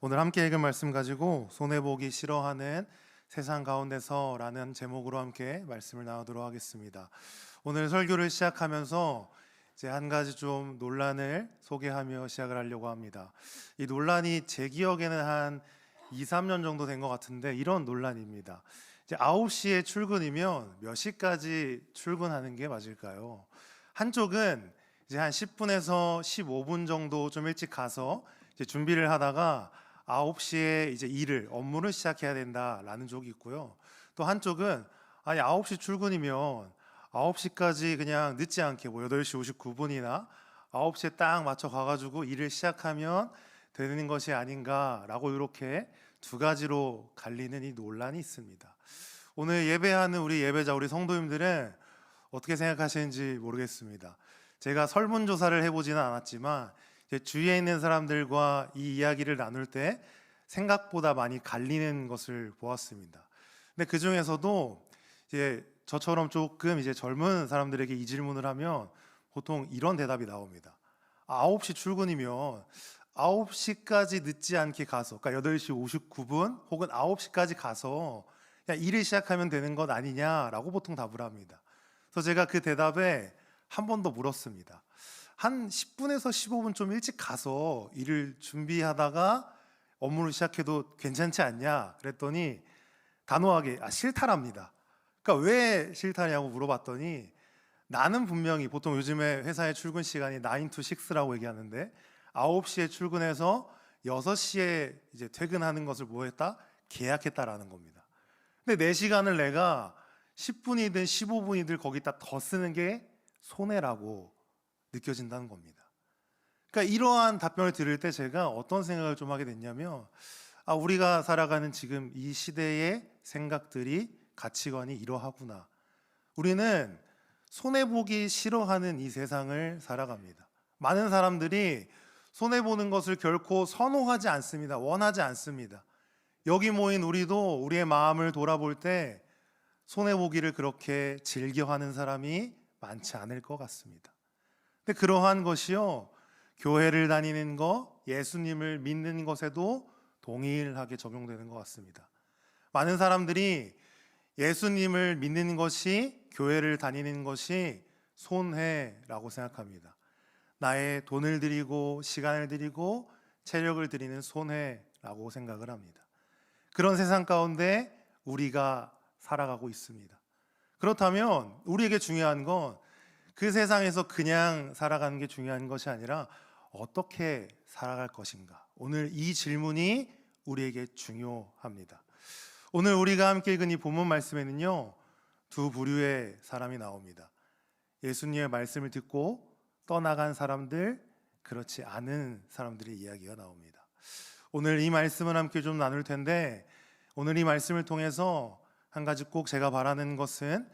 오늘 함께 읽은 말씀 가지고 손해보기 싫어하는 세상 가운데서라는 제목으로 함께 말씀을 나누도록 하겠습니다. 오늘 설교를 시작하면서 이제 한 가지 좀 논란을 소개하며 시작을 하려고 합니다. 이 논란이 제 기억에는 한 2, 3년 정도 된 것 같은데 이런 논란입니다. 이제 9시에 출근이면 몇 시까지 출근하는 게 맞을까요? 한쪽은 이제 한 10분에서 15분 정도 좀 일찍 가서 이제 준비를 하다가 9시에 이제 업무를 시작해야 된다라는 쪽이 있고요. 또 한쪽은 아니 9시 출근이면 9시까지 그냥 늦지 않게 8시 59분이나 9시에 딱 맞춰 가가지고 일을 시작하면 되는 것이 아닌가라고 이렇게 두 가지로 갈리는 이 논란이 있습니다. 오늘 예배하는 우리 예배자, 우리 성도님들은 어떻게 생각하시는지 모르겠습니다. 제가 설문조사를 해보지는 않았지만 제 주위에 있는 사람들과 이 이야기를 나눌 때 생각보다 많이 갈리는 것을 보았습니다. 근데 그 중에서도 이제 저처럼 조금 이제 젊은 사람들에게 이 질문을 하면 보통 이런 대답이 나옵니다. 9시 출근이면 9시까지 늦지 않게 가서, 그러니까 8시 59분 혹은 9시까지 가서 그냥 일을 시작하면 되는 것 아니냐라고 보통 답을 합니다. 그래서 제가 그 대답에 한 번 더 물었습니다. 한 10분에서 15분 좀 일찍 가서 일을 준비하다가 업무를 시작해도 괜찮지 않냐 그랬더니 단호하게 싫다랍니다. 그러니까 왜 싫다냐고 물어봤더니 나는 분명히 보통 요즘에 회사의 출근 시간이 9 to 6라고 얘기하는데 9시에 출근해서 6시에 이제 퇴근하는 것을 뭐 했다? 계약했다라는 겁니다. 근데 내 시간을 내가 10분이든 15분이든 거기다 더 쓰는 게 손해라고 느껴진다는 겁니다. 그러니까 이러한 답변을 들을 때 제가 어떤 생각을 좀 하게 됐냐면 우리가 살아가는 지금 이 시대의 생각들이 가치관이 이러하구나. 우리는 손해보기 싫어하는 이 세상을 살아갑니다. 많은 사람들이 손해보는 것을 결코 선호하지 않습니다. 원하지 않습니다. 여기 모인 우리도 우리의 마음을 돌아볼 때 손해보기를 그렇게 즐겨하는 사람이 많지 않을 것 같습니다. 근데 그러한 것이요, 교회를 다니는 것, 예수님을 믿는 것에도 동일하게 적용되는 것 같습니다. 많은 사람들이 예수님을 믿는 것이, 교회를 다니는 것이 손해라고 생각합니다. 나의 돈을 들이고 시간을 들이고 체력을 들이는 손해라고 생각을 합니다. 그런 세상 가운데 우리가 살아가고 있습니다. 그렇다면 우리에게 중요한 건 그 세상에서 그냥 살아가는 게 중요한 것이 아니라 어떻게 살아갈 것인가. 오늘 이 질문이 우리에게 중요합니다. 오늘 우리가 함께 읽은 이 본문 말씀에는요, 두 부류의 사람이 나옵니다. 예수님의 말씀을 듣고 떠나간 사람들, 그렇지 않은 사람들의 이야기가 나옵니다. 오늘 이 말씀을 함께 좀 나눌 텐데, 오늘 이 말씀을 통해서 한 가지 꼭 제가 바라는 것은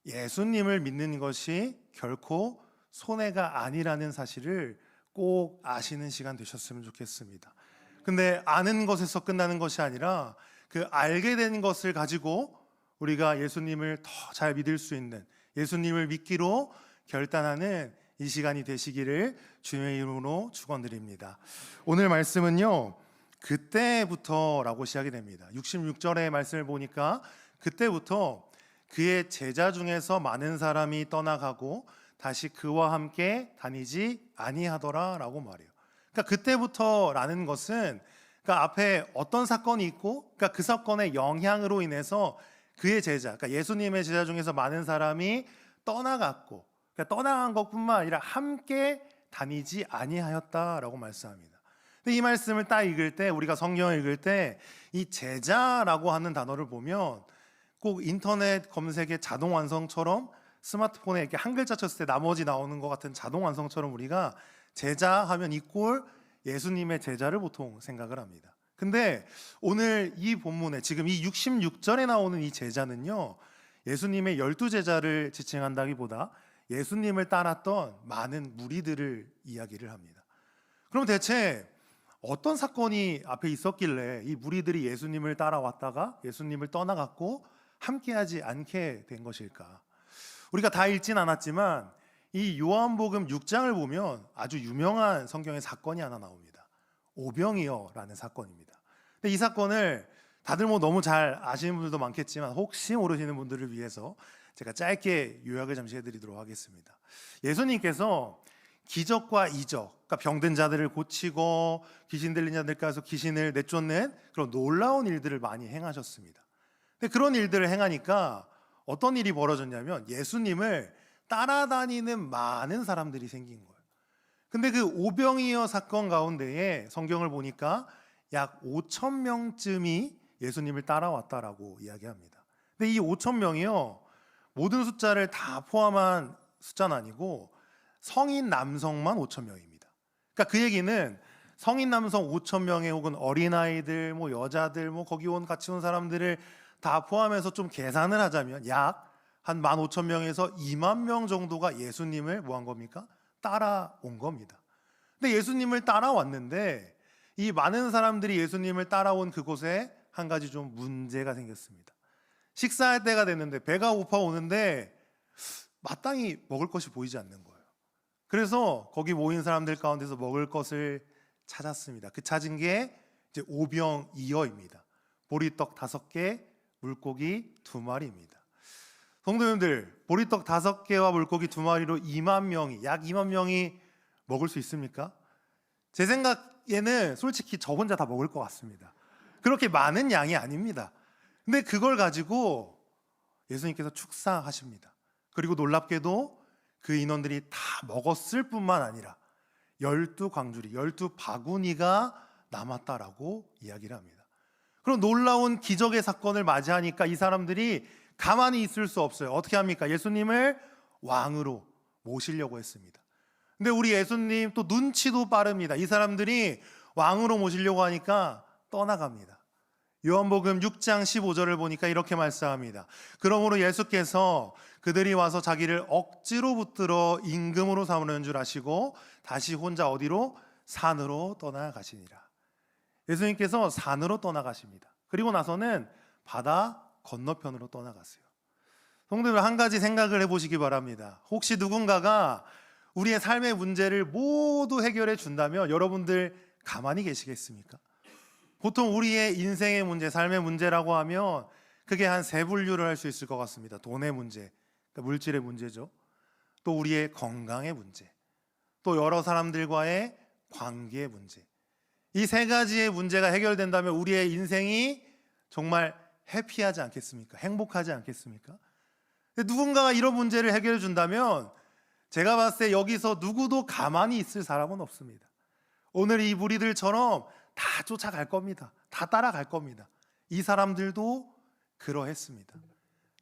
예수님을 믿는 것이 결코 손해가 아니라는 사실을 꼭 아시는 시간 되셨으면 좋겠습니다. 근데 아는 것에서 끝나는 것이 아니라 그 알게 된 것을 가지고 우리가 예수님을 더 잘 믿을 수 있는, 예수님을 믿기로 결단하는 이 시간이 되시기를 주님의 이름으로 축원드립니다. 오늘 말씀은요, 그때부터라고 시작이 됩니다. 66절의 말씀을 보니까 그때부터 그의 제자 중에서 많은 사람이 떠나가고 다시 그와 함께 다니지 아니하더라라고 말해요. 그러니까 그때부터라는 것은 그러니까 앞에 어떤 사건이 있고, 그러니까 그 사건의 영향으로 인해서 그의 제자, 그러니까 예수님의 제자 중에서 많은 사람이 떠나갔고, 그러니까 떠나간 것뿐만 아니라 함께 다니지 아니하였다라고 말씀합니다. 근데 이 말씀을 딱 읽을 때, 우리가 성경을 읽을 때 이 제자라고 하는 단어를 보면 꼭 인터넷 검색의 자동 완성처럼 스마트폰에 이렇게 한 글자 쳤을 때 나머지 나오는 것 같은 자동 완성처럼 우리가 제자 하면 이꼴 예수님의 제자를 보통 생각을 합니다. 근데 오늘 이 본문에 지금 이 66절에 나오는 이 제자는요, 예수님의 12제자를 지칭한다기보다 예수님을 따랐던 많은 무리들을 이야기를 합니다. 그럼 대체 어떤 사건이 앞에 있었길래 이 무리들이 예수님을 따라왔다가 예수님을 떠나갔고 함께하지 않게 된 것일까? 우리가 다 읽진 않았지만 이 요한복음 6장을 보면 아주 유명한 성경의 사건이 하나 나옵니다. 오병이어라는 사건입니다. 근데 이 사건을 다들 뭐 너무 잘 아시는 분들도 많겠지만 혹시 모르시는 분들을 위해서 제가 짧게 요약을 잠시 해드리도록 하겠습니다. 예수님께서 기적과 이적, 그러니까 병든 자들을 고치고 귀신 들린 자들까지 귀신을 내쫓는 그런 놀라운 일들을 많이 행하셨습니다. 근데 그런 일들을 행하니까 어떤 일이 벌어졌냐면 예수님을 따라다니는 많은 사람들이 생긴 거예요. 근데 그 오병이어 사건 가운데에 성경을 보니까 약 5천 명쯤이 예수님을 따라왔다라고 이야기합니다. 근데 이 5천 명이요, 모든 숫자를 다 포함한 숫자는 아니고 성인 남성만 5천 명입니다. 그러니까 그 얘기는 성인 남성 5천 명에 혹은 어린아이들, 뭐 여자들, 뭐 거기 같이 온 사람들을 다 포함해서 좀 계산을 하자면 약 한 15,000명에서 2만 명 정도가 예수님을 뭐 한 겁니까? 따라온 겁니다. 근데 예수님을 따라왔는데 이 많은 사람들이 예수님을 따라온 그곳에 한 가지 좀 문제가 생겼습니다. 식사할 때가 됐는데 배가 고파 오는데 마땅히 먹을 것이 보이지 않는 거예요. 그래서 거기 모인 사람들 가운데서 먹을 것을 찾았습니다. 그 찾은 게 이제 오병이어입니다. 보리떡 5개, 물고기 2마리입니다. 성도님들, 보리떡 5개와 물고기 2마리로 2만 명이, 약 2만 명이 먹을 수 있습니까? 제 생각에는 솔직히 저 혼자 다 먹을 것 같습니다. 그렇게 많은 양이 아닙니다. 근데 그걸 가지고 예수님께서 축사하십니다. 그리고 놀랍게도 그 인원들이 다 먹었을 뿐만 아니라 12광주리, 12바구니가 남았다라고 이야기를 합니다. 그럼 놀라운 기적의 사건을 맞이하니까 이 사람들이 가만히 있을 수 없어요. 어떻게 합니까? 예수님을 왕으로 모시려고 했습니다. 근데 우리 예수님 또 눈치도 빠릅니다. 이 사람들이 왕으로 모시려고 하니까 떠나갑니다. 요한복음 6장 15절을 보니까 이렇게 말씀합니다. 그러므로 예수께서 그들이 와서 자기를 억지로 붙들어 임금으로 삼으려는 줄 아시고 다시 혼자 어디로? 산으로 떠나가시니라. 예수님께서 산으로 떠나가십니다. 그리고 나서는 바다 건너편으로 떠나갔어요. 성도들, 한 가지 생각을 해보시기 바랍니다. 혹시 누군가가 우리의 삶의 문제를 모두 해결해 준다면 여러분들 가만히 계시겠습니까? 보통 우리의 인생의 문제, 삶의 문제라고 하면 그게 한 3분류를 할 수 있을 것 같습니다. 돈의 문제, 그러니까 물질의 문제죠. 또 우리의 건강의 문제, 또 여러 사람들과의 관계의 문제. 이 3가지의 문제가 해결된다면 우리의 인생이 정말 해피하지 않겠습니까? 행복하지 않겠습니까? 누군가가 이런 문제를 해결해 준다면 제가 봤을 때 여기서 누구도 가만히 있을 사람은 없습니다. 오늘 이 무리들처럼 다 쫓아갈 겁니다. 다 따라갈 겁니다. 이 사람들도 그러했습니다.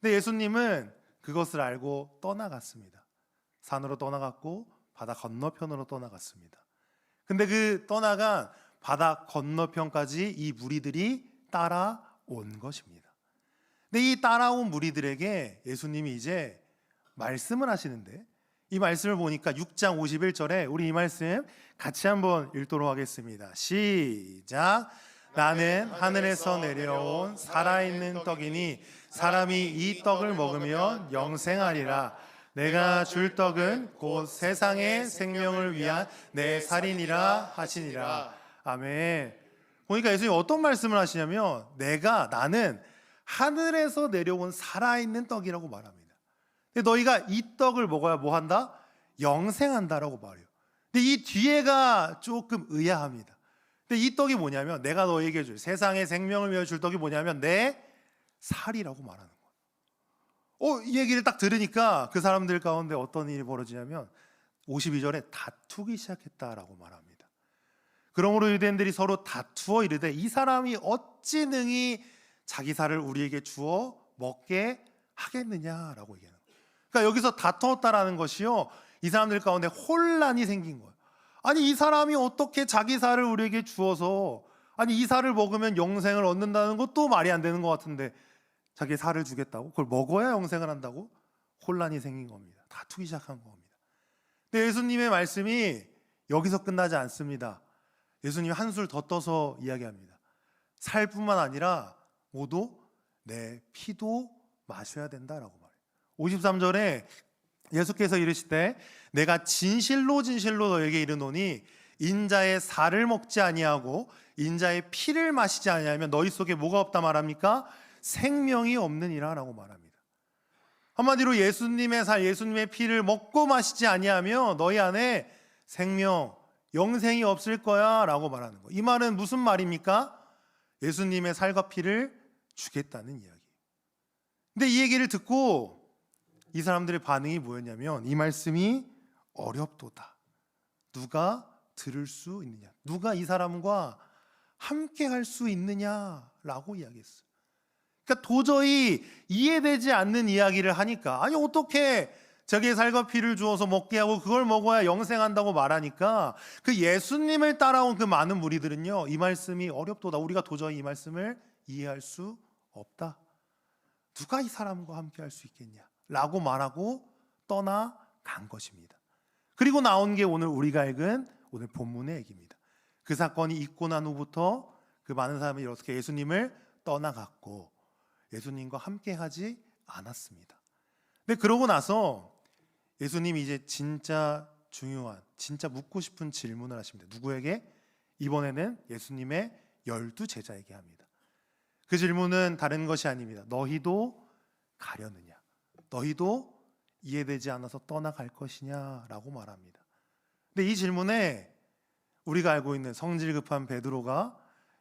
근데 예수님은 그것을 알고 떠나갔습니다. 산으로 떠나갔고 바다 건너편으로 떠나갔습니다. 근데 그 떠나간 바다 건너편까지 이 무리들이 따라온 것입니다. 근데 이 따라온 무리들에게 예수님이 이제 말씀을 하시는데, 이 말씀을 보니까 6장 51절에 우리 이 말씀 같이 한번 읽도록 하겠습니다. 시작. 나는 하늘에서 내려온 살아있는 떡이니 사람이 이 떡을 먹으면 영생하리라. 내가 줄 떡은 곧 세상의 생명을 위한 내 살이니라 하시니라. 아멘. 보니까 예수님이 어떤 말씀을 하시냐면 나는 하늘에서 내려온 살아있는 떡이라고 말합니다. 근데 너희가 이 떡을 먹어야 뭐 한다? 영생한다라고 말해요. 근데 이 뒤에가 조금 의아합니다. 근데 이 떡이 뭐냐면 내가 너에게 줄 세상의 생명을 위해 줄 떡이 뭐냐면 내 살이라고 말하는 거예요. 이 얘기를 딱 들으니까 그 사람들 가운데 어떤 일이 벌어지냐면 52절에 다투기 시작했다라고 말합니다. 그러므로 유대인들이 서로 다투어 이르되 이 사람이 어찌 능히 자기 살을 우리에게 주어 먹게 하겠느냐라고 얘기하는 거예요. 그러니까 여기서 다투었다라는 것이요, 이 사람들 가운데 혼란이 생긴 거예요. 아니 이 사람이 어떻게 자기 살을 우리에게 주어서, 아니 이 살을 먹으면 영생을 얻는다는 것도 말이 안 되는 것 같은데 자기 살을 주겠다고? 그걸 먹어야 영생을 한다고? 혼란이 생긴 겁니다. 다투기 시작한 겁니다. 근데 예수님의 말씀이 여기서 끝나지 않습니다. 예수님이 한술 더 떠서 이야기합니다. 살뿐만 아니라 모두 내 피도 마셔야 된다라고 말해요. 53절에 예수께서 이르시되 내가 진실로 진실로 너에게 이르노니 인자의 살을 먹지 아니하고 인자의 피를 마시지 아니하면 너희 속에 뭐가 없다 말합니까? 생명이 없느니라라고 말합니다. 한마디로 예수님의 살, 예수님의 피를 먹고 마시지 아니하면 너희 안에 생명, 영생이 없을 거야 라고 말하는 거예요. 이 말은 무슨 말입니까? 예수님의 살과 피를 주겠다는 이야기. 근데 이 얘기를 듣고 이 사람들의 반응이 뭐였냐면 이 말씀이 어렵도다. 누가 들을 수 있느냐? 누가 이 사람과 함께 할 수 있느냐라고 이야기했어요. 그러니까 도저히 이해되지 않는 이야기를 하니까 아니 어떻게 자기의 살과 피를 주어서 먹게 하고 그걸 먹어야 영생한다고 말하니까 그 예수님을 따라온 그 많은 무리들은요 이 말씀이 어렵도다. 우리가 도저히 이 말씀을 이해할 수 없다. 누가 이 사람과 함께 할 수 있겠냐 라고 말하고 떠나간 것입니다. 그리고 나온 게 오늘 우리가 읽은 오늘 본문의 얘기입니다. 그 사건이 있고 난 후부터 그 많은 사람이 이렇게 예수님을 떠나갔고 예수님과 함께 하지 않았습니다. 근데 그러고 나서 예수님이 이제 진짜 중요한, 진짜 묻고 싶은 질문을 하십니다. 누구에게? 이번에는 예수님의 12 제자에게 합니다. 그 질문은 다른 것이 아닙니다. 너희도 가려느냐? 너희도 이해되지 않아서 떠나갈 것이냐? 라고 말합니다. 근데 이 질문에 우리가 알고 있는 성질 급한 베드로가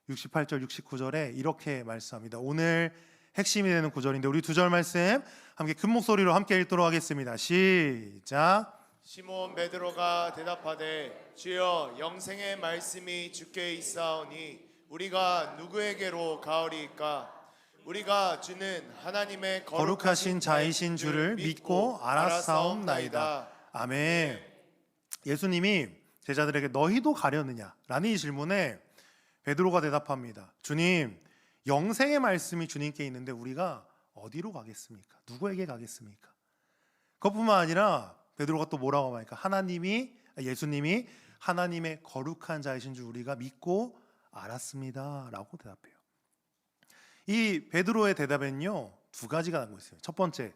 68절, 69절에 이렇게 말씀합니다. 오늘 핵심이 되는 구절인데 우리 두 절 말씀 함께 큰 목소리로 함께 읽도록 하겠습니다. 시작. 시몬 베드로가 대답하되 주여 영생의 말씀이 주께 있사오니 우리가 누구에게로 가오리이까? 우리가 주는 하나님의 거룩하신 자이신 줄을 믿고 알았사옵나이다. 아멘. 예수님이 제자들에게 너희도 가려느냐? 라는 이 질문에 베드로가 대답합니다. 주님, 영생의 말씀이 주님께 있는데 우리가 어디로 가겠습니까? 누구에게 가겠습니까? 그것뿐만 아니라 베드로가 또 뭐라고 말합니까? 예수님이 하나님의 거룩한 자이신 줄 우리가 믿고 알았습니다 라고 대답해요. 이 베드로의 대답에는요 두 가지가 담고 있어요. 첫 번째,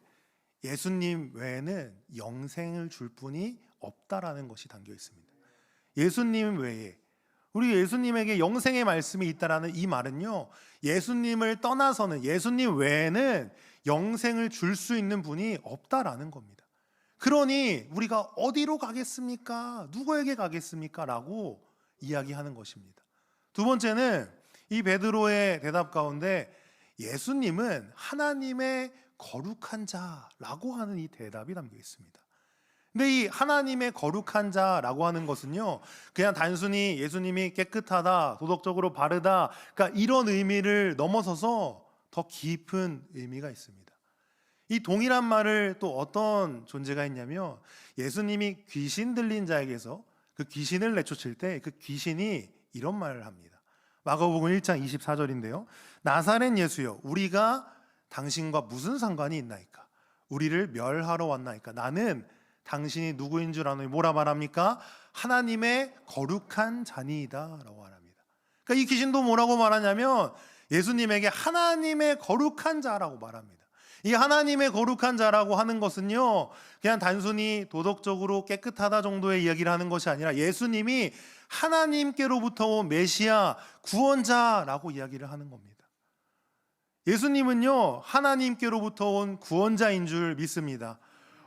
예수님 외에는 영생을 줄 분이 없다라는 것이 담겨 있습니다. 예수님 외에 우리 예수님에게 영생의 말씀이 있다라는 이 말은요 예수님을 떠나서는 예수님 외에는 영생을 줄 수 있는 분이 없다라는 겁니다. 그러니 우리가 어디로 가겠습니까? 누구에게 가겠습니까? 라고 이야기하는 것입니다. 두 번째는 이 베드로의 대답 가운데 예수님은 하나님의 거룩한 자라고 하는 이 대답이 담겨 있습니다. 근데 이 하나님의 거룩한 자라고 하는 것은요 그냥 단순히 예수님이 깨끗하다, 도덕적으로 바르다, 그러니까 이런 의미를 넘어서서 더 깊은 의미가 있습니다. 이 동일한 말을 또 어떤 존재가 했냐면 예수님이 귀신 들린 자에게서 그 귀신을 내쫓을 때 그 귀신이 이런 말을 합니다. 마가복음 1장 24절인데요 나사렛 예수여 우리가 당신과 무슨 상관이 있나이까? 우리를 멸하러 왔나이까? 나는 당신이 누구인 줄 아노니 뭐라 말합니까? 하나님의 거룩한 자니이다 라고 말합니다. 그러니까 이 귀신도 뭐라고 말하냐면 예수님에게 하나님의 거룩한 자라고 말합니다. 이 하나님의 거룩한 자라고 하는 것은요 그냥 단순히 도덕적으로 깨끗하다 정도의 이야기를 하는 것이 아니라 예수님이 하나님께로부터 온 메시아 구원자라고 이야기를 하는 겁니다. 예수님은요 하나님께로부터 온 구원자인 줄 믿습니다.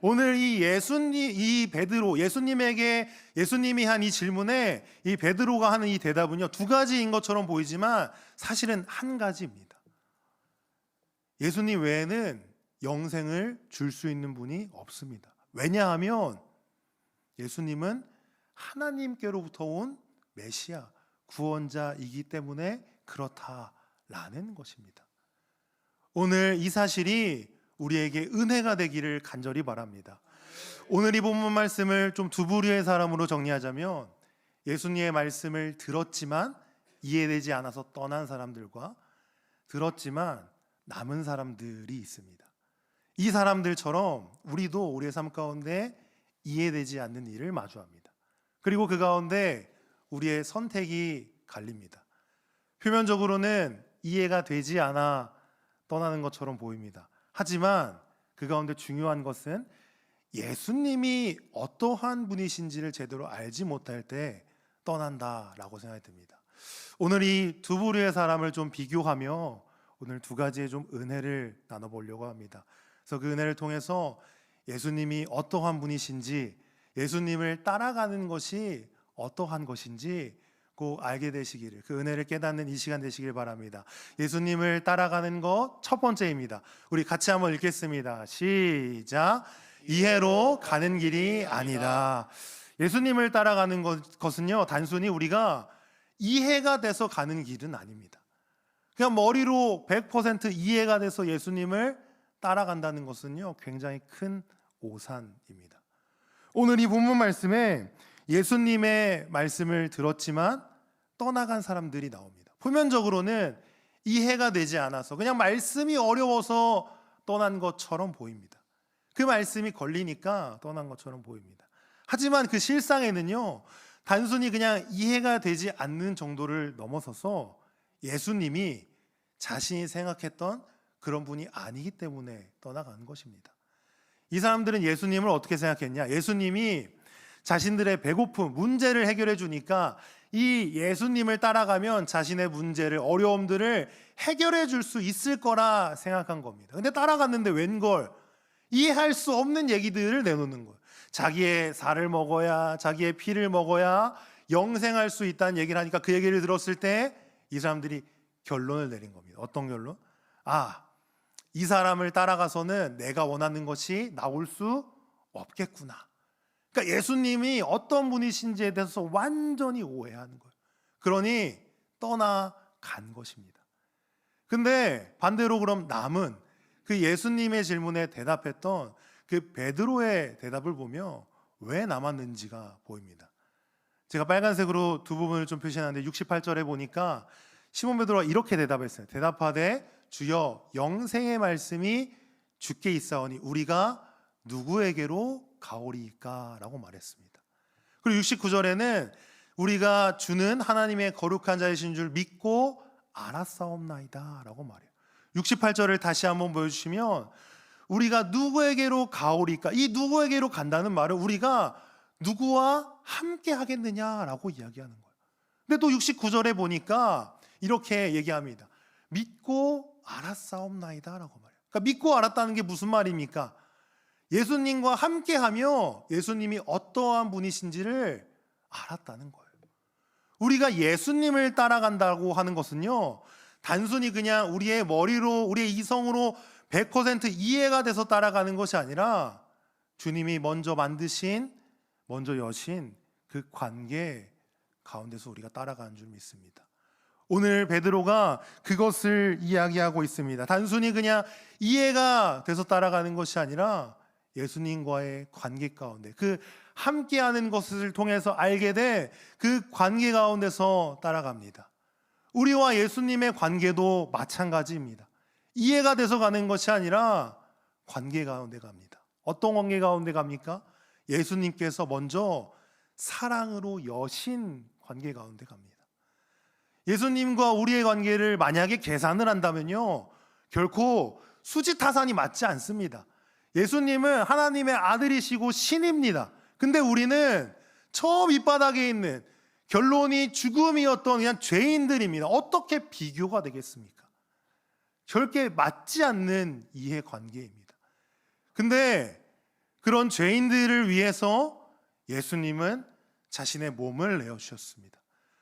오늘 이 베드로, 예수님이 한 이 질문에 이 베드로가 하는 이 대답은요 두 가지인 것처럼 보이지만 사실은 한 가지입니다. 예수님 외에는 영생을 줄 수 있는 분이 없습니다. 왜냐하면 예수님은 하나님께로부터 온 메시아, 구원자이기 때문에 그렇다라는 것입니다. 오늘 이 사실이 우리에게 은혜가 되기를 간절히 바랍니다. 오늘 이 본문 말씀을 좀 두 부류의 사람으로 정리하자면 예수님의 말씀을 들었지만 이해되지 않아서 떠난 사람들과 들었지만 남은 사람들이 있습니다. 이 사람들처럼 우리도 우리의 삶 가운데 이해되지 않는 일을 마주합니다. 그리고 그 가운데 우리의 선택이 갈립니다. 표면적으로는 이해가 되지 않아 떠나는 것처럼 보입니다. 하지만 그 가운데 중요한 것은 예수님이 어떠한 분이신지를 제대로 알지 못할 때 떠난다라고 생각이 듭니다. 오늘 이 두 부류의 사람을 좀 비교하며 오늘 두 가지의 좀 은혜를 나눠보려고 합니다. 그래서 그 은혜를 통해서 예수님이 어떠한 분이신지, 예수님을 따라가는 것이 어떠한 것인지 꼭 알게 되시기를, 그 은혜를 깨닫는 이 시간 되시길 바랍니다. 예수님을 따라가는 것 첫 번째입니다. 우리 같이 한번 읽겠습니다. 시작. 이해로 가는 길이 아니다. 예수님을 따라가는 것은요, 단순히 우리가 이해가 돼서 가는 길은 아닙니다. 그냥 머리로 100% 이해가 돼서 예수님을 따라간다는 것은요, 굉장히 큰 오산입니다. 오늘 이 본문 말씀에 예수님의 말씀을 들었지만 떠나간 사람들이 나옵니다. 표면적으로는 이해가 되지 않아서 그냥 말씀이 어려워서 떠난 것처럼 보입니다. 그 말씀이 걸리니까 떠난 것처럼 보입니다. 하지만 그 실상에는요, 단순히 그냥 이해가 되지 않는 정도를 넘어서서 예수님이 자신이 생각했던 그런 분이 아니기 때문에 떠나간 것입니다. 이 사람들은 예수님을 어떻게 생각했냐? 예수님이 자신들의 배고픔, 문제를 해결해 주니까 이 예수님을 따라가면 자신의 문제를, 어려움들을 해결해 줄 수 있을 거라 생각한 겁니다. 근데 따라갔는데 웬걸 이해할 수 없는 얘기들을 내놓는 거예요. 자기의 살을 먹어야, 자기의 피를 먹어야 영생할 수 있다는 얘기를 하니까 그 얘기를 들었을 때 이 사람들이 결론을 내린 겁니다. 어떤 결론? 이 사람을 따라가서는 내가 원하는 것이 나올 수 없겠구나. 그러니까 예수님이 어떤 분이신지에 대해서 완전히 오해하는 거예요. 그러니 떠나간 것입니다. 근데 반대로 그럼 남은 그 예수님의 질문에 대답했던 그 베드로의 대답을 보면 왜 남았는지가 보입니다. 제가 빨간색으로 두 부분을 좀 표시하는데 68절에 보니까 시몬 베드로가 이렇게 대답했어요. 대답하되 주여 영생의 말씀이 주께 있사오니 우리가 누구에게로 가오리이까? 라고 말했습니다. 그리고 69절에는 우리가 주는 하나님의 거룩한 자이신 줄 믿고 알았사옵나이다 라고 말해요. 68절을 다시 한번 보여주시면 우리가 누구에게로 가오리까? 이 누구에게로 간다는 말은 우리가 누구와 함께 하겠느냐라고 이야기하는 거예요. 근데 또 69절에 보니까 이렇게 얘기합니다. 믿고 알았사옵나이다 라고 말해요. 그러니까 믿고 알았다는 게 무슨 말입니까? 예수님과 함께하며 예수님이 어떠한 분이신지를 알았다는 거예요. 우리가 예수님을 따라간다고 하는 것은요, 단순히 그냥 우리의 머리로, 우리의 이성으로 100% 이해가 돼서 따라가는 것이 아니라 주님이 먼저 만드신, 먼저 여신 그 관계 가운데서 우리가 따라가는 줄 믿습니다. 오늘 베드로가 그것을 이야기하고 있습니다. 단순히 그냥 이해가 돼서 따라가는 것이 아니라 예수님과의 관계 가운데, 그 함께하는 것을 통해서 알게 돼 그 관계 가운데서 따라갑니다. 우리와 예수님의 관계도 마찬가지입니다. 이해가 돼서 가는 것이 아니라 관계 가운데 갑니다. 어떤 관계 가운데 갑니까? 예수님께서 먼저 사랑으로 여신 관계 가운데 갑니다. 예수님과 우리의 관계를 만약에 계산을 한다면요, 결코 수지타산이 맞지 않습니다. 예수님은 하나님의 아들이시고 신입니다. 근데 우리는 저 밑바닥에 있는, 결론이 죽음이었던 그냥 죄인들입니다. 어떻게 비교가 되겠습니까? 절대 맞지 않는 이해관계입니다. 근데 그런 죄인들을 위해서 예수님은 자신의 몸을 내어주셨습니다.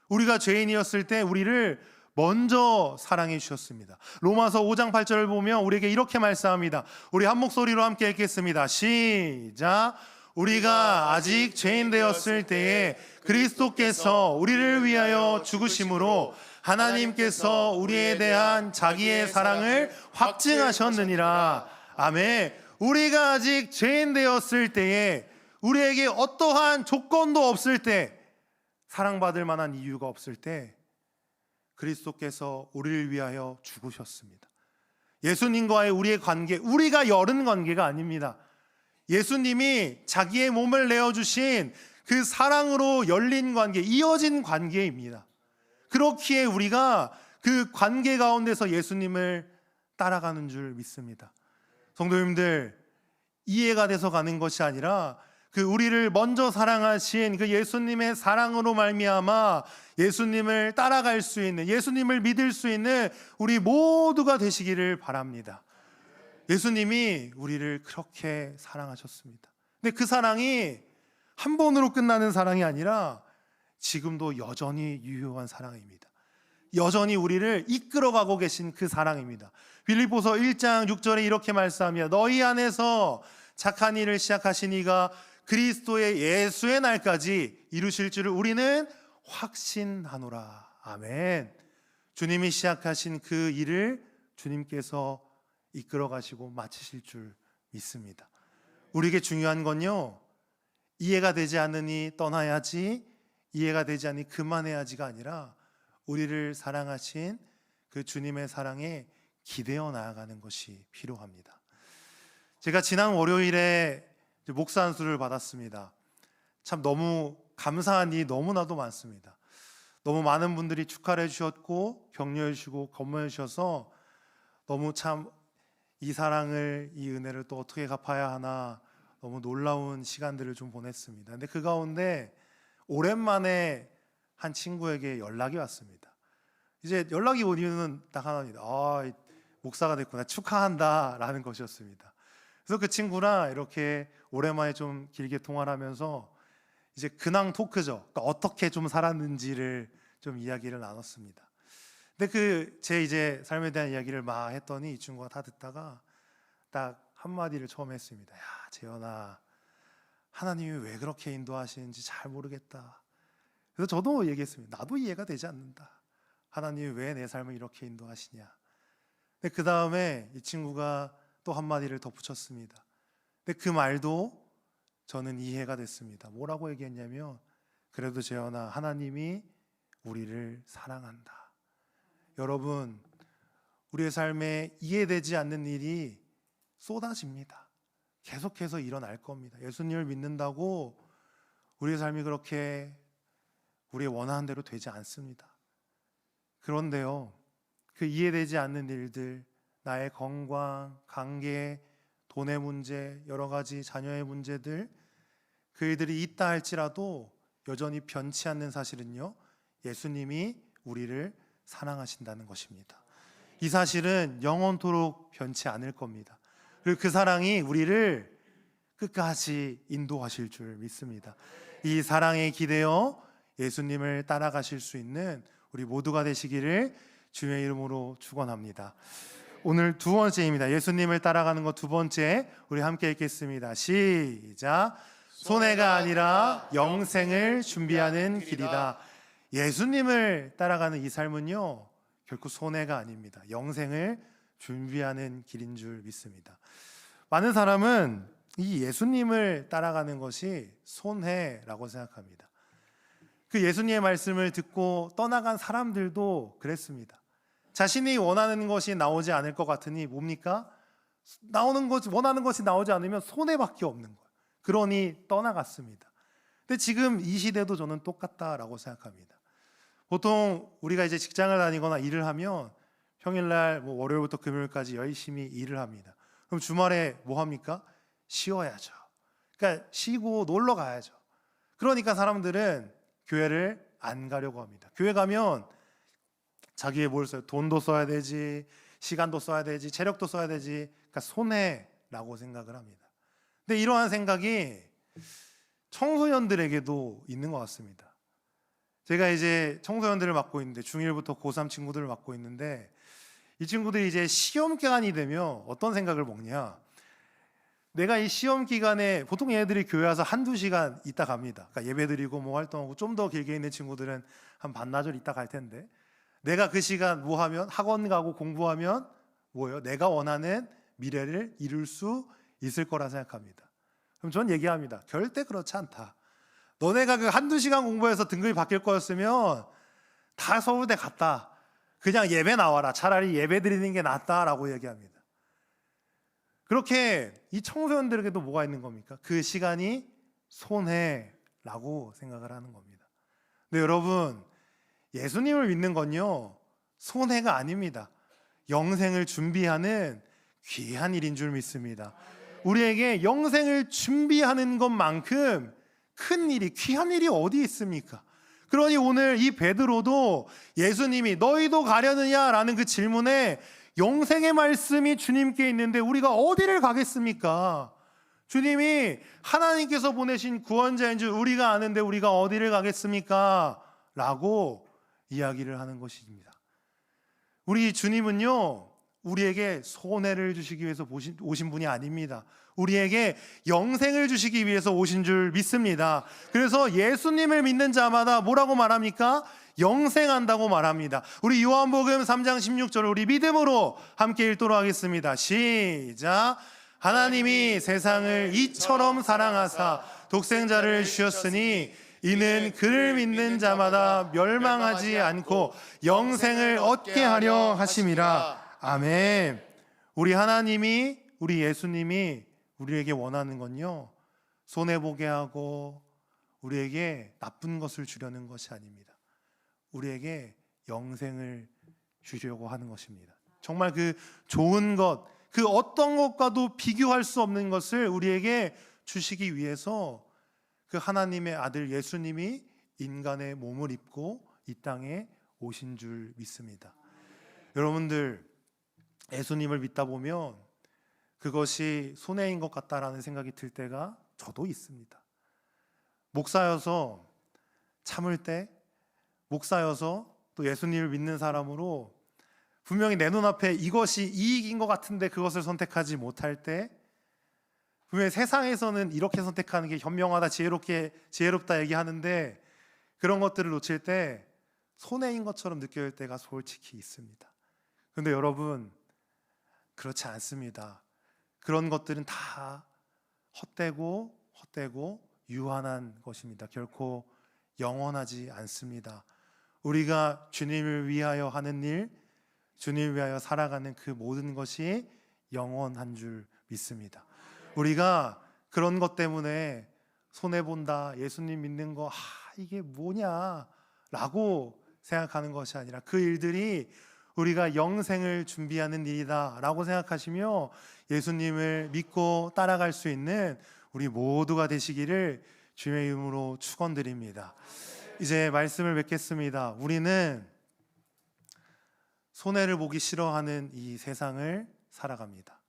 우리가 죄인이었을 때 우리를 먼저 사랑해 주셨습니다. 로마서 5장 8절을 보면 우리에게 이렇게 말씀합니다. 우리 한 목소리로 함께 읽겠습니다. 시작. 우리가 아직 죄인 되었을 때에 그리스도께서 우리를 위하여 죽으심으로 하나님께서 우리에 대한 자기의 사랑을 확증하셨느니라. 아멘. 우리가 아직 죄인 되었을 때에, 우리에게 어떠한 조건도 없을 때, 사랑받을 만한 이유가 없을 때 그리스도께서 우리를 위하여 죽으셨습니다. 예수님과의 우리의 관계, 우리가 열은 관계가 아닙니다. 예수님이 자기의 몸을 내어주신 그 사랑으로 열린 관계, 이어진 관계입니다. 그렇기에 우리가 그 관계 가운데서 예수님을 따라가는 줄 믿습니다. 성도님들, 이해가 돼서 가는 것이 아니라 그 우리를 먼저 사랑하신 그 예수님의 사랑으로 말미암아 예수님을 따라갈 수 있는, 예수님을 믿을 수 있는 우리 모두가 되시기를 바랍니다. 예수님이 우리를 그렇게 사랑하셨습니다. 근데 그 사랑이 한 번으로 끝나는 사랑이 아니라 지금도 여전히 유효한 사랑입니다. 여전히 우리를 이끌어가고 계신 그 사랑입니다. 빌립보서 1장 6절에 이렇게 말씀합니다. 너희 안에서 착한 일을 시작하신 이가 그리스도의 예수의 날까지 이루실 줄을 우리는 확신하노라. 아멘. 주님이 시작하신 그 일을 주님께서 이끌어 가시고 마치실 줄 믿습니다. 우리에게 중요한 건요, 이해가 되지 않으니 떠나야지, 이해가 되지 않으니 그만해야지가 아니라 우리를 사랑하신 그 주님의 사랑에 기대어 나아가는 것이 필요합니다. 제가 지난 월요일에 목사 안수를 받았습니다. 참 너무 감사한 일이 너무나도 많습니다. 너무 많은 분들이 축하를 해주셨고 격려해 주시고 건면해 주셔서 너무 참 이 사랑을, 이 은혜를 또 어떻게 갚아야 하나 너무 놀라운 시간들을 좀 보냈습니다. 근데 그 가운데 오랜만에 한 친구에게 연락이 왔습니다. 이제 연락이 온 이유는 딱 하나입니다. 목사가 됐구나, 축하한다 라는 것이었습니다. 그래서 그 친구랑 이렇게 오랜만에 좀 길게 통화를 하면서 이제 근황 토크죠. 그러니까 어떻게 좀 살았는지를 좀 이야기를 나눴습니다. 근데 제 이제 삶에 대한 이야기를 막 했더니 이 친구가 다 듣다가 딱 한마디를 처음 했습니다. 야, 재현아, 하나님이 왜 그렇게 인도하시는지 잘 모르겠다. 그래서 저도 얘기했습니다. 나도 이해가 되지 않는다. 하나님이 왜 내 삶을 이렇게 인도하시냐. 근데 그 다음에 이 친구가 또 한마디를 덧붙였습니다. 근데 그 말도 저는 이해가 됐습니다. 뭐라고 얘기했냐면, 그래도 재현아, 하나님이 우리를 사랑한다. 여러분, 우리의 삶에 이해되지 않는 일이 쏟아집니다. 계속해서 일어날 겁니다. 예수님을 믿는다고 우리의 삶이 그렇게 우리의 원하는 대로 되지 않습니다. 그런데요, 그 이해되지 않는 일들, 나의 건강, 관계, 돈의 문제, 여러 가지 자녀의 문제들, 그 일들이 있다 할지라도 여전히 변치 않는 사실은요, 예수님이 우리를 사랑하신다는 것입니다. 이 사실은 영원토록 변치 않을 겁니다. 그리고 그 사랑이 우리를 끝까지 인도하실 줄 믿습니다. 이 사랑에 기대어 예수님을 따라가실 수 있는 우리 모두가 되시기를 주의 이름으로 축원합니다. 오늘 두 번째입니다. 예수님을 따라가는 것 두 번째, 우리 함께 읽겠습니다. 시작. 손해가 아니라 영생을 준비하는 길이다. 예수님을 따라가는 이 삶은요, 결코 손해가 아닙니다. 영생을 준비하는 길인 줄 믿습니다. 많은 사람은 이 예수님을 따라가는 것이 손해라고 생각합니다. 그 예수님의 말씀을 듣고 떠나간 사람들도 그랬습니다. 자신이 원하는 것이 나오지 않을 것 같으니 뭡니까? 원하는 것이 나오지 않으면 손해밖에 없는 거예요. 그러니 떠나갔습니다. 근데 지금 이 시대도 저는 똑같다라고 생각합니다. 보통 우리가 이제 직장을 다니거나 일을 하면 평일날 월요일부터 금요일까지 열심히 일을 합니다. 그럼 주말에 뭐 합니까? 쉬어야죠. 그러니까 쉬고 놀러 가야죠. 그러니까 사람들은 교회를 안 가려고 합니다. 교회 가면 자기의 뭘 써요? 돈도 써야 되지, 시간도 써야 되지, 체력도 써야 되지. 그러니까 손해라고 생각을 합니다. 근데 이러한 생각이 청소년들에게도 있는 것 같습니다. 제가 이제 청소년들을 맡고 있는데 중1부터 고3 친구들을 맡고 있는데 이 친구들이 이제 시험 기간이 되면 어떤 생각을 먹냐. 내가 이 시험 기간에 보통 얘네들이 교회 와서 한두 시간 있다 갑니다. 그러니까 예배 드리고 뭐 활동하고 좀 더 길게 있는 친구들은 한 반나절 있다 갈 텐데 내가 그 시간 뭐 하면 학원 가고 공부하면 뭐예요? 내가 원하는 미래를 이룰 수 있을 거라 생각합니다. 그럼 전 얘기합니다. 절대 그렇지 않다. 너네가 그 한두 시간 공부해서 등급이 바뀔 거였으면 다 서울대 갔다. 그냥 예배 나와라. 차라리 예배 드리는 게 낫다라고 얘기합니다. 그렇게 이 청소년들에게도 뭐가 있는 겁니까? 그 시간이 손해라고 생각을 하는 겁니다. 근데 여러분, 예수님을 믿는 건요, 손해가 아닙니다. 영생을 준비하는 귀한 일인 줄 믿습니다. 우리에게 영생을 준비하는 것만큼 큰 일이, 귀한 일이 어디 있습니까? 그러니 오늘 이 베드로도 예수님이 너희도 가려느냐라는 그 질문에 영생의 말씀이 주님께 있는데 우리가 어디를 가겠습니까? 주님이 하나님께서 보내신 구원자인 줄 우리가 아는데 우리가 어디를 가겠습니까? 라고 이야기를 하는 것입니다. 우리 주님은요, 우리에게 손해를 주시기 위해서 오신 분이 아닙니다. 우리에게 영생을 주시기 위해서 오신 줄 믿습니다. 그래서 예수님을 믿는 자마다 뭐라고 말합니까? 영생한다고 말합니다. 우리 요한복음 3장 16절을 우리 믿음으로 함께 읽도록 하겠습니다. 시작. 하나님이 세상을 이처럼 사랑하사 독생자를 주셨으니 이는 그를 믿는 자마다 멸망하지 않고 영생을 얻게 하려 하심이라. 아멘. 우리 하나님이, 우리 예수님이 우리에게 원하는 건요, 손해보게 하고 우리에게 나쁜 것을 주려는 것이 아닙니다. 우리에게 영생을 주려고 하는 것입니다. 정말 그 좋은 것, 그 어떤 것과도 비교할 수 없는 것을 우리에게 주시기 위해서 그 하나님의 아들 예수님이 인간의 몸을 입고 이 땅에 오신 줄 믿습니다. 여러분들, 예수님을 믿다 보면 그것이 손해인 것 같다라는 생각이 들 때가 저도 있습니다. 목사여서 참을 때, 목사여서 또 예수님을 믿는 사람으로 분명히 내 눈앞에 이것이 이익인 것 같은데 그것을 선택하지 못할 때, 분명히 세상에서는 이렇게 선택하는 게 현명하다, 지혜롭다 얘기하는데 그런 것들을 놓칠 때 손해인 것처럼 느껴질 때가 솔직히 있습니다. 그런데 여러분, 그렇지 않습니다. 그런 것들은 다 헛되고 유한한 것입니다. 결코 영원하지 않습니다. 우리가 주님을 위하여 하는 일, 주님을 위하여 살아가는 그 모든 것이 영원한 줄 믿습니다. 우리가 그런 것 때문에 손해본다, 예수님 믿는 거 이게 뭐냐 라고 생각하는 것이 아니라 그 일들이 우리가 영생을 준비하는 일이다 라고 생각하시며 예수님을 믿고 따라갈 수 있는 우리 모두가 되시기를 주님의 이름으로 축원드립니다. 이제 말씀을 맺겠습니다. 우리는 손해를 보기 싫어하는 이 세상을 살아갑니다.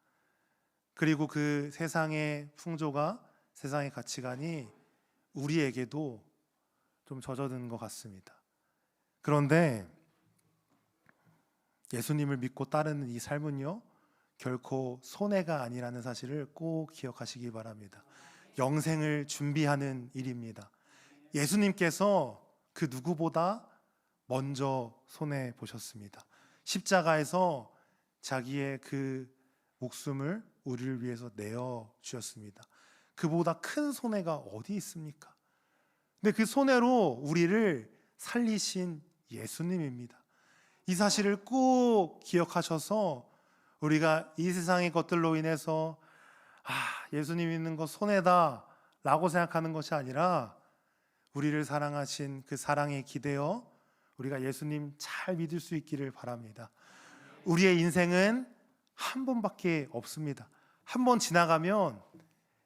그리고 그 세상의 풍조가, 세상의 가치관이 우리에게도 좀 젖어든 것 같습니다. 그런데 예수님을 믿고 따르는 이 삶은요, 결코 손해가 아니라는 사실을 꼭 기억하시기 바랍니다. 영생을 준비하는 일입니다. 예수님께서 그 누구보다 먼저 손해 보셨습니다. 십자가에서 자기의 그 목숨을 우리를 위해서 내어 주셨습니다. 그보다 큰 손해가 어디 있습니까? 근데 그 손해로 우리를 살리신 예수님입니다. 이 사실을 꼭 기억하셔서 우리가 이 세상의 것들로 인해서 예수님 믿는 거 손해다 라고 생각하는 것이 아니라 우리를 사랑하신 그 사랑에 기대어 우리가 예수님 잘 믿을 수 있기를 바랍니다. 우리의 인생은 한 번밖에 없습니다. 한 번 지나가면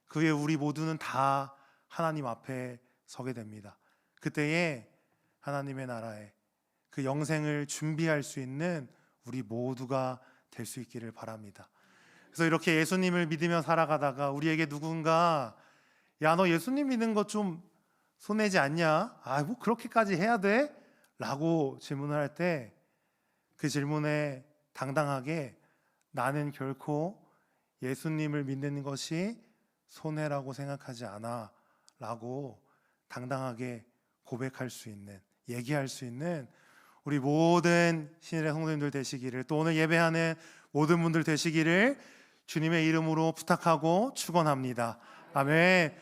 그 후에 우리 모두는 다 하나님 앞에 서게 됩니다. 그때에 하나님의 나라에 그 영생을 준비할 수 있는 우리 모두가 될 수 있기를 바랍니다. 그래서 이렇게 예수님을 믿으며 살아가다가 우리에게 누군가 야, 너 예수님 믿는 거 좀 손해지 않냐? 뭐 그렇게까지 해야 돼? 라고 질문을 할 때 그 질문에 당당하게 나는 결코 예수님을 믿는 것이 손해라고 생각하지 않아 라고 당당하게 고백할 수 있는, 얘기할 수 있는 우리 모든 신일의 성도님들 되시기를, 또 오늘 예배하는 모든 분들 되시기를 주님의 이름으로 부탁하고 축원합니다. 아멘.